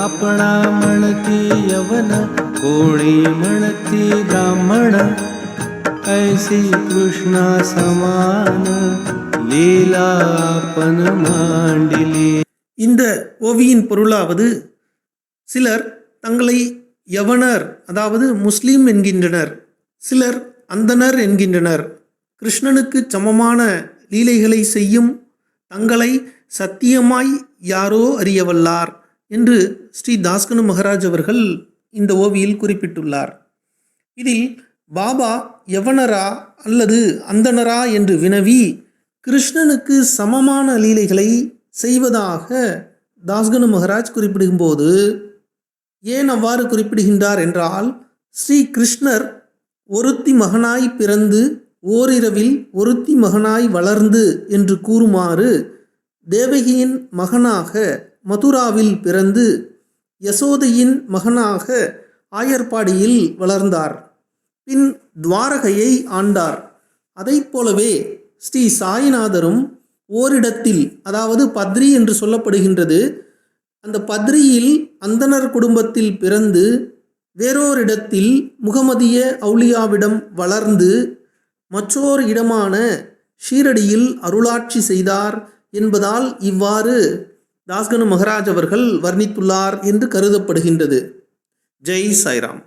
आपणा म्हणती यवन कोणी म्हणती ब्राह्मण ऐसी कृष्णा समान लीला आपण मांडिली. இந்த ஓவியின் பொருளாவது, சிலர் தங்களை யவனர் அதாவது முஸ்லீம் என்கின்றனர், சிலர் அந்தனர் என்கின்றனர். கிருஷ்ணனுக்கு சமமான லீலைகளை செய்யும் தங்களை சத்தியமாய் யாரோ அறியவல்லார் என்று ஸ்ரீ தாஸ்கனு மகராஜ் அவர்கள் இந்த ஓவியில் குறிப்பிட்டுள்ளார். இதில் பாபா யவனரா அல்லது அந்தனரா என்று வினவி கிருஷ்ணனுக்கு சமமான லீலைகளை செய்வதாக தாஸ்கனு மகராஜ் குறிப்பிடும்போது, ஏன் அவ்வாறு குறிப்பிடுகின்றார் என்றால், ஸ்ரீ கிருஷ்ணர் ஒருத்தி மகனாய் பிறந்து ஓரிரவில் ஒருத்தி மகனாய் வளர்ந்து என்று கூறுமாறு தேவகியின் மகனாக மதுராவில் பிறந்து யசோதையின் மகனாக ஆயர்பாடியில் வளர்ந்தார். பின் துவாரகையை ஆண்டார். அதைப் போலவே ஸ்ரீ சாய்நாதரும் ஓரிடத்தில், அதாவது பத்ரி என்று சொல்லப்படுகின்றது, அந்த பத்ரியில் அந்தனர் குடும்பத்தில் பிறந்து வேறோரிடத்தில் முகமதிய அவுலியாவிடம் வளர்ந்து மற்றோர் இடமான ஷீரடியில் அருளாட்சி செய்தார் என்பதால் இவ்வாறு தாஸ்கனு மகராஜ் அவர்கள் வர்ணித்துள்ளார் என்று கருதப்படுகின்றது. ஜெய் சாய்ராம்.